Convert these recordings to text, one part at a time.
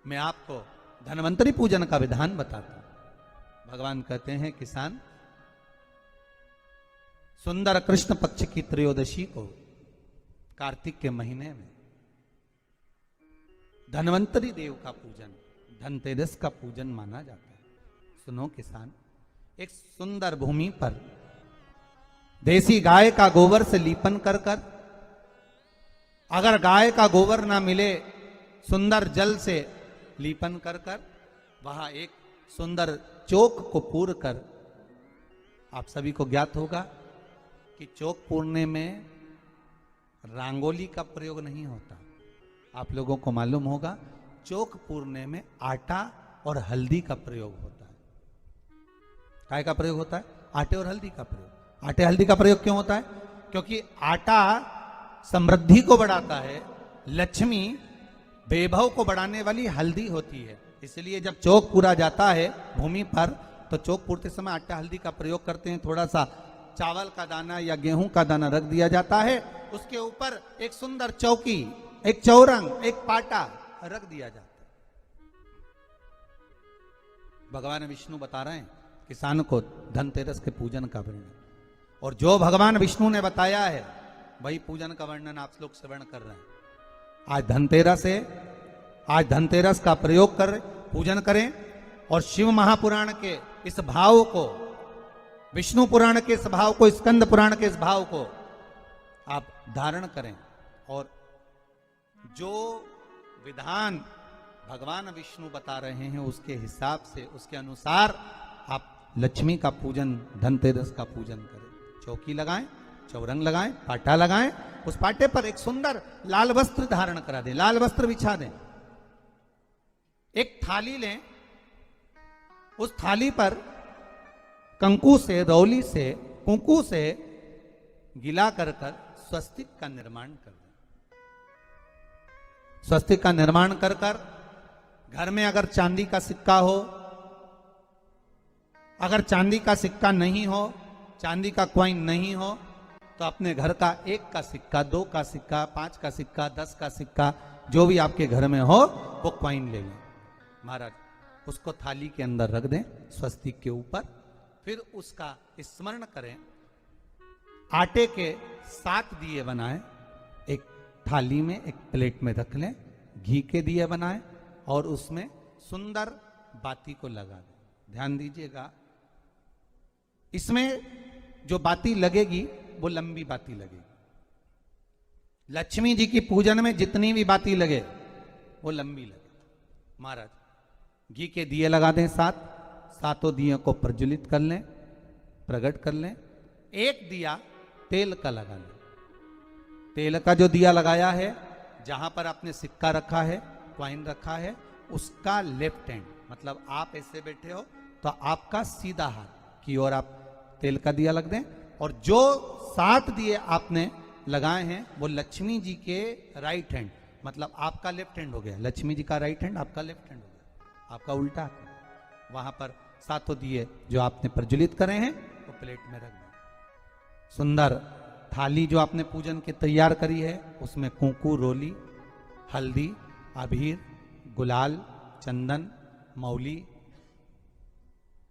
मैं आपको धन्वंतरी पूजन का विधान बताता हूं। भगवान कहते हैं किसान, सुंदर कृष्ण पक्ष की त्रयोदशी को कार्तिक के महीने में धन्वंतरी देव का पूजन, धनतेरस का पूजन माना जाता है। सुनो किसान, एक सुंदर भूमि पर देसी गाय का गोबर से लीपन कर कर, अगर गाय का गोबर ना मिले सुंदर जल से लीपन कर कर, वहां एक सुंदर चौक को पूर कर, आप सभी को ज्ञात होगा कि चौक पूरने में रंगोली का प्रयोग नहीं होता। आप लोगों को मालूम होगा चौक पूरने में आटा और हल्दी का प्रयोग होता है। काय का प्रयोग होता है? आटे और हल्दी का प्रयोग। आटे हल्दी का प्रयोग क्यों होता है? क्योंकि आटा समृद्धि को बढ़ाता है, लक्ष्मी वैभव को बढ़ाने वाली हल्दी होती है। इसलिए जब चौक पूरा जाता है भूमि पर, तो चौक पूरते समय आटा हल्दी का प्रयोग करते हैं। थोड़ा सा चावल का दाना या गेहूं का दाना रख दिया जाता है, उसके ऊपर एक सुंदर चौकी, एक चौरंग, एक पाटा रख दिया जाता है। भगवान विष्णु बता रहे हैं किसान को धनतेरस के पूजन का वर्णन, और जो भगवान विष्णु ने बताया है वही पूजन का वर्णन आप लोग श्रवण कर रहे हैं। आज धनतेरस का प्रयोग कर पूजन करें और शिव महापुराण के इस भाव को, विष्णु पुराण के इस भाव को, स्कंद पुराण के इस भाव को आप धारण करें, और जो विधान भगवान विष्णु बता रहे हैं उसके हिसाब से, उसके अनुसार आप लक्ष्मी का पूजन, धनतेरस का पूजन करें। चौकी लगाएं, चौरंग लगाएं, पाटा लगाएं, उस पाटे पर एक सुंदर लाल वस्त्र धारण करा दें, लाल वस्त्र बिछा दें। एक थाली लें, उस थाली पर कंकु से, रौली से, कुंकू से गिला कर कर स्वस्तिक का निर्माण कर दें। स्वस्तिक का निर्माण कर कर घर में अगर चांदी का सिक्का हो, अगर चांदी का सिक्का नहीं हो, चांदी का कॉइन नहीं हो, तो अपने घर का 1 का सिक्का, 2 का सिक्का, 5 का सिक्का, 10 का सिक्का, जो भी आपके घर में हो वो कॉइन ले लें महाराज, उसको थाली के अंदर रख दें स्वस्तिक के ऊपर। फिर उसका स्मरण करें, आटे के 7 दिए बनाएं, एक थाली में, एक प्लेट में रख लें, घी के दिए बनाएं और उसमें सुंदर बाती को लगा दें। ध्यान दीजिएगा, इसमें जो बाती लगेगी वो लंबी बाती लगेगी। लक्ष्मी जी की पूजन में जितनी भी बाती लगे वो लंबी लगे। महाराज घी के दिए लगा दें 7, सातों दियों को प्रज्वलित कर लें, प्रकट कर लें। एक दिया तेल का लगा लें। तेल का जो दिया लगाया है, जहां पर आपने सिक्का रखा है, कॉइन रखा है, उसका लेफ्ट हैंड, मतलब आप ऐसे बैठे हो तो आपका सीधा हाथ की ओर आप तेल का दिया लग दें। और जो 7 दिए आपने लगाए हैं वो लक्ष्मी जी के राइट हैंड, मतलब आपका लेफ्ट हैंड हो गया, लक्ष्मी जी का राइट हैंड, आपका लेफ्ट हैंड हो गया, आपका उल्टा। वहां पर 7 दिए जो आपने प्रज्वलित करे हैं वो प्लेट में रख दें। सुंदर थाली जो आपने पूजन के तैयार करी है, उसमें कुंकू, रोली, हल्दी, अबीर, गुलाल, चंदन, मौली,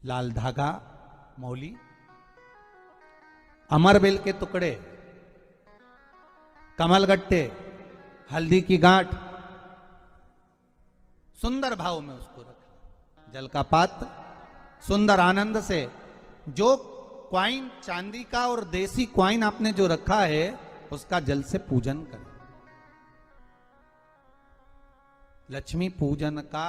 लाल धागा, मौली, अमरबेल के टुकड़े, कमलगट्टे, हल्दी की गांठ, सुंदर भाव में उसको रखें। जल का पात्र सुंदर आनंद से, जो क्वाइन चांदी का और देसी क्वाइन आपने जो रखा है उसका जल से पूजन करें। लक्ष्मी पूजन का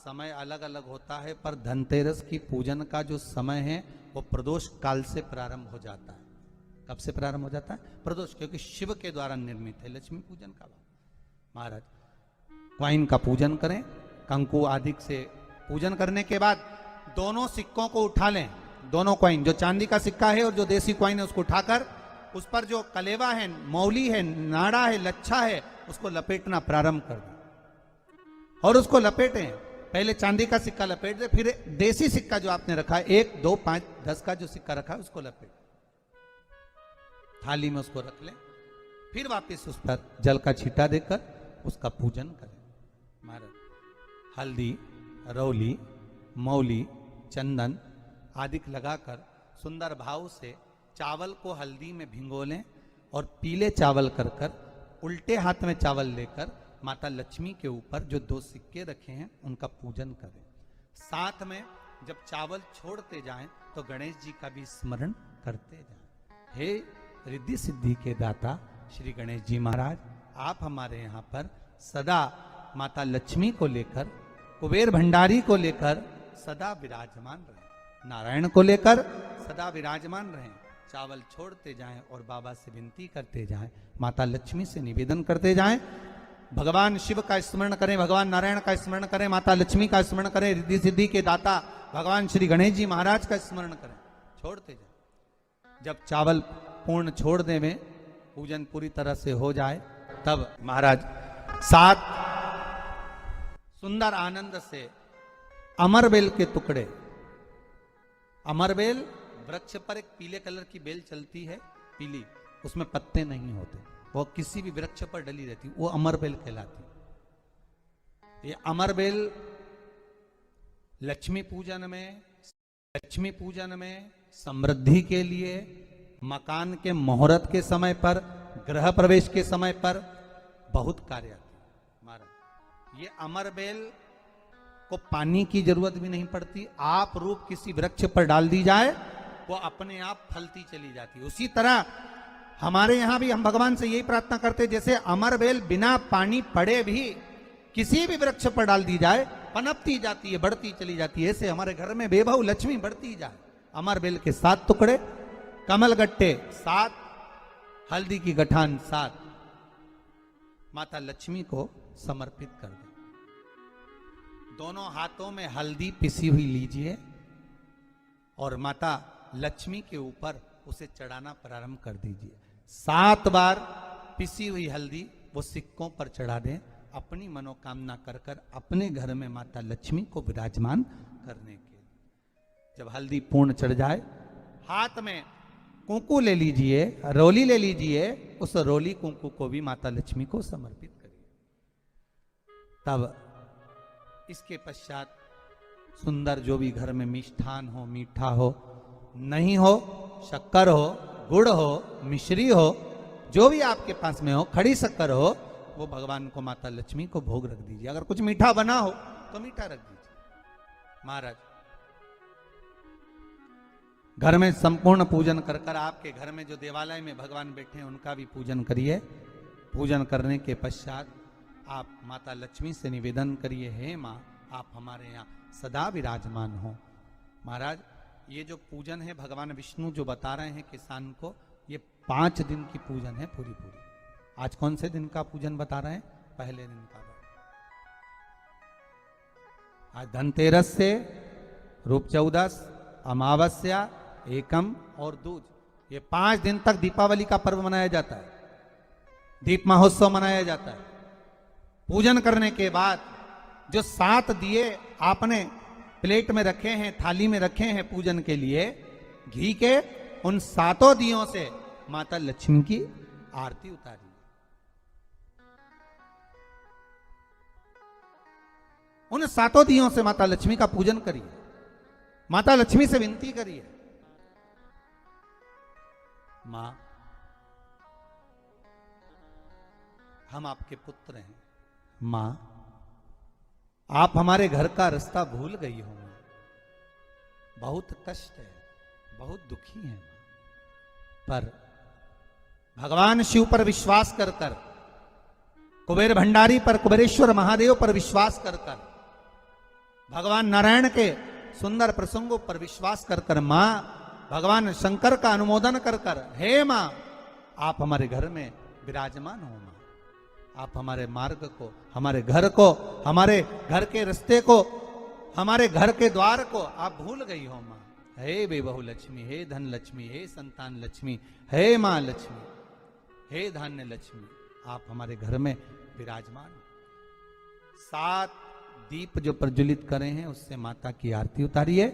समय अलग अलग होता है, पर धनतेरस की पूजन का जो समय है वो प्रदोष काल से प्रारंभ हो जाता है। कब से प्रारंभ हो जाता है? प्रदोष, क्योंकि शिव के द्वारा निर्मित है लक्ष्मी पूजन का। महाराज क्वाइन का पूजन करें, कंकु आदि से पूजन करने के बाद दोनों सिक्कों को उठा लें। दोनों क्वाइन, जो चांदी का सिक्का है और जो देसी क्वाइन है, उसको उठाकर उस पर जो कलेवा है, मौली है, नाड़ा है, लच्छा है, उसको लपेटना प्रारंभ कर दें और उसको लपेटें। पहले चांदी का सिक्का लपेट दे, फिर देसी सिक्का जो आपने रखा है, 1, 2, 5, 10 का जो सिक्का रखा है उसको लपेट, थाली में उसको रख लें। फिर वापस उस पर जल का छींटा देकर उसका पूजन करें। महाराज हल्दी, रौली, मौली, चंदन आदि लगाकर सुंदर भाव से चावल को हल्दी में भिगो लें और पीले चावल कर कर उल्टे हाथ में चावल लेकर माता लक्ष्मी के ऊपर जो 2 सिक्के रखे हैं उनका पूजन करें। साथ में जब चावल छोड़ते जाएं तो गणेश जी का भी स्मरण करते जाएं। हे रिद्धि सिद्धि के दाता श्री गणेश जी महाराज, आप हमारे यहाँ पर सदा माता लक्ष्मी को लेकर, कुबेर भंडारी को लेकर सदा विराजमान रहें, नारायण को लेकर सदा विराजमान रहें। चावल छोड़ते जाएं और बाबा से विनती करते जाएं, माता लक्ष्मी से निवेदन करते जाएं, भगवान शिव का स्मरण करें, भगवान नारायण का स्मरण करें, माता लक्ष्मी का स्मरण करें, रिद्धि सिद्धि के दाता भगवान श्री गणेश जी महाराज का स्मरण करें, छोड़ते जाएं। जब चावल पूर्ण छोड़ देवें, पूजन पूरी तरह से हो जाए, तब महाराज 7 सुंदर आनंद से अमरबेल के टुकड़े, अमरबेल वृक्ष पर एक पीले कलर की बेल चलती है, पीली, उसमें पत्ते नहीं होते, वो किसी भी वृक्ष पर डली रहती, वो अमरबेल कहलाती। ये अमरबेल लक्ष्मी पूजन में समृद्धि के लिए, मकान के मुहूर्त के समय पर, गृह प्रवेश के समय पर बहुत कार्य आती है महाराज। ये अमरबेल को पानी की जरूरत भी नहीं पड़ती, आप रूप किसी वृक्ष पर डाल दी जाए वो अपने आप फलती चली जाती है। उसी तरह हमारे यहां भी हम भगवान से यही प्रार्थना करते, जैसे अमरबेल बिना पानी पड़े भी किसी भी वृक्ष पर डाल दी जाए पनपती जाती है, बढ़ती चली जाती है। ऐसे हमारे घर में बेबहू लक्ष्मी बढ़ती जाए। अमरबेल के 7 टुकड़े, कमल गट्टे 7, हल्दी की गठान 7 माता लक्ष्मी को समर्पित कर दें। दोनों हाथों में हल्दी पिसी हुई लीजिए और माता लक्ष्मी के ऊपर उसे चढ़ाना प्रारंभ कर दीजिए। 7 बार पिसी हुई हल्दी वो सिक्कों पर चढ़ा दें, अपनी मनोकामना कर कर अपने घर में माता लक्ष्मी को विराजमान करने के। जब हल्दी पूर्ण चढ़ जाए, हाथ में कुंकू ले लीजिए, रोली ले लीजिए, उस रोली कुंकू को भी माता लक्ष्मी को समर्पित करिए। तब इसके पश्चात सुंदर जो भी घर में मिष्ठान हो, मीठा हो, नहीं हो, शक्कर हो, गुड़ हो, मिश्री हो, जो भी आपके पास में हो, खड़ी शक्कर हो, वो भगवान को माता लक्ष्मी को भोग रख दीजिए। अगर कुछ मीठा बना हो तो मीठा रख दीजिए। महाराज घर में संपूर्ण पूजन कर कर आपके घर में जो देवालय में भगवान बैठे हैं उनका भी पूजन करिए। पूजन करने के पश्चात आप माता लक्ष्मी से निवेदन करिए, हे माँ आप हमारे यहाँ सदा विराजमान हो। महाराज ये जो पूजन है भगवान विष्णु जो बता रहे हैं किसान को, ये 5 दिन की पूजन है पूरी। आज कौन से दिन का पूजन बता रहे हैं? पहले दिन का। आज धनतेरस से रूप चौदस, अमावस्या, एकम और दूज, ये 5 दिन तक दीपावली का पर्व मनाया जाता है, दीप महोत्सव मनाया जाता है। पूजन करने के बाद जो 7 दिए आपने प्लेट में रखे हैं, थाली में रखे हैं पूजन के लिए घी के, उन 7 दियों से माता लक्ष्मी की आरती उतारी। उन 7 दियों से माता लक्ष्मी का पूजन करिए, माता लक्ष्मी से विनती करिए, मां हम आपके पुत्र हैं, मां आप हमारे घर का रास्ता भूल गई हो, बहुत कष्ट है, बहुत दुखी है, पर भगवान शिव पर विश्वास कर कर, कुबेर भंडारी पर, कुबेरेश्वर महादेव पर विश्वास कर कर, भगवान नारायण के सुंदर प्रसंगों पर विश्वास कर कर, मां भगवान शंकर का अनुमोदन कर कर, हे मां आप हमारे घर में विराजमान हो, मां आप हमारे मार्ग को, हमारे घर को, हमारे घर के रास्ते को, हमारे घर के द्वार को आप भूल गई हो मां। हे बेबहू लक्ष्मी, हे धन लक्ष्मी, हे संतान लक्ष्मी, हे मां लक्ष्मी, हे धान्य लक्ष्मी, आप हमारे घर में विराजमान। 7 दीप जो प्रज्वलित करे हैं उससे माता की आरती उतारिए,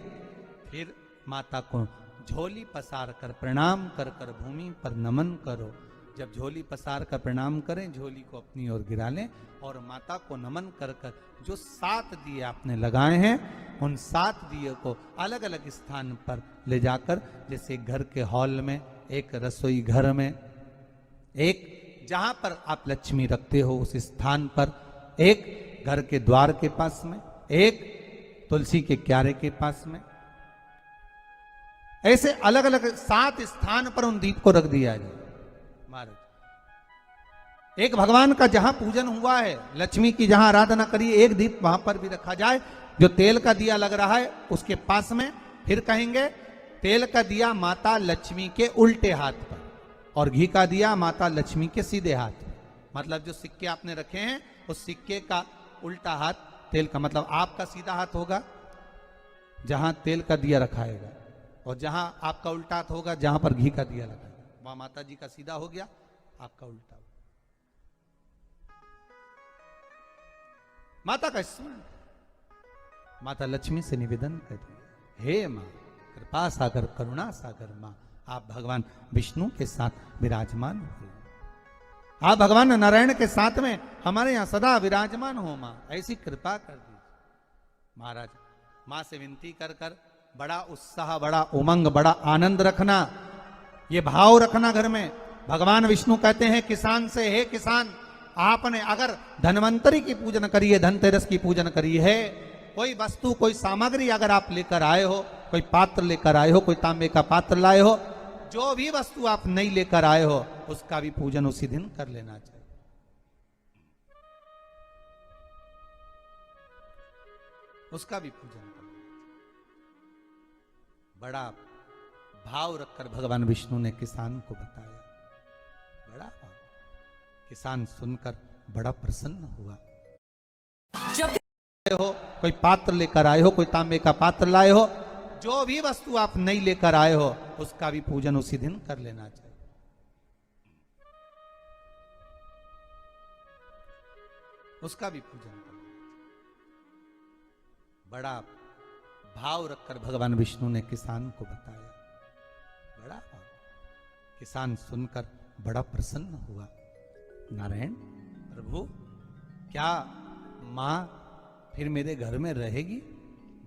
फिर माता को झोली पसार कर प्रणाम कर कर भूमि पर नमन करो, जब झोली पसार कर प्रणाम करें, झोली को अपनी ओर गिरा लें और माता को नमन कर कर जो 7 दिए आपने लगाए हैं, उन 7 दिए को अलग अलग स्थान पर ले जाकर, जैसे घर के हॉल में, एक रसोई घर में, एक जहां पर आप लक्ष्मी रखते हो उस स्थान पर, एक घर के द्वार के पास में, एक तुलसी के क्यारे के पास में, ऐसे अलग अलग 7 स्थान पर उन दीप को रख दिया जाए महाराज। एक भगवान का जहां पूजन हुआ है, लक्ष्मी की जहां आराधना करिए, एक दीप वहां पर भी रखा जाए। जो तेल का दिया लग रहा है उसके पास में, फिर कहेंगे तेल का दिया माता लक्ष्मी के उल्टे हाथ पर और घी का दिया माता लक्ष्मी के सीधे हाथ पर। मतलब जो सिक्के आपने रखे हैं उस सिक्के का उल्टा हाथ तेल का, मतलब आपका सीधा हाथ होगा जहां तेल का दिया रखाएगा, और जहां आपका उल्टा हाथ होगा जहां पर घी का दिया लगाएगा, वहां माता जी का सीधा हो गया, आपका उल्टा। माता का स्मरण, माता लक्ष्मी से निवेदन करिए, हे मां कृपा सागर करुणा सागर मां, आप भगवान विष्णु के साथ विराजमान हो, आप भगवान नारायण के साथ में हमारे यहां सदा विराजमान हो मां, ऐसी कृपा कर दीजिए। महाराज मां से विनती कर कर बड़ा उत्साह, बड़ा उमंग, बड़ा आनंद रखना, ये भाव रखना घर में। भगवान विष्णु कहते हैं किसान से, हे किसान, आपने अगर धनवंतरी की पूजन करी है, धनतेरस की पूजन करी है, कोई वस्तु कोई सामग्री अगर आप लेकर आए हो, कोई पात्र लेकर आए हो, कोई तांबे का पात्र लाए हो, जो भी वस्तु आप नहीं लेकर आए हो उसका भी पूजन उसी दिन कर लेना चाहिए। उसका भी पूजन कर लेना चाहिए। बड़ा भाव रखकर भगवान विष्णु ने किसान को बताया, बड़ा भाव। किसान सुनकर बड़ा प्रसन्न हुआ। जब हो कोई पात्र लेकर आए हो, कोई तांबे का पात्र लाए हो, जो भी वस्तु आप नहीं लेकर आए हो उसका भी पूजन उसी दिन कर लेना चाहिए। उसका भी पूजन कर लेना चाहिए। बड़ा भाव रखकर भगवान विष्णु ने किसान को बताया, बड़ा भाव। किसान सुनकर बड़ा प्रसन्न हुआ। नारायण प्रभु, क्या मां फिर मेरे घर में रहेगी?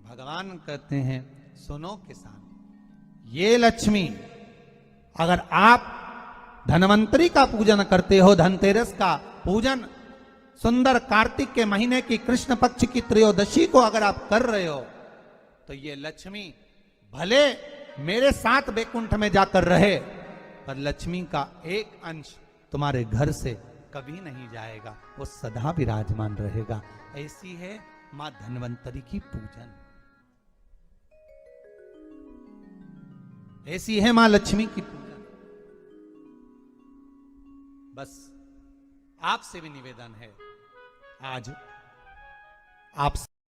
भगवान कहते हैं, सुनो किसान, ये लक्ष्मी अगर आप धनवंतरी का पूजन करते हो, धनतेरस का पूजन सुंदर कार्तिक के महीने की कृष्ण पक्ष की त्रयोदशी को अगर आप कर रहे हो, तो ये लक्ष्मी भले मेरे साथ बैकुंठ में जाकर रहे, पर लक्ष्मी का एक अंश तुम्हारे घर से कभी नहीं जाएगा, वो सदा विराजमान रहेगा। ऐसी है मां धनवंतरी की पूजन, ऐसी है मां लक्ष्मी की पूजन। बस आपसे भी निवेदन है, आज आप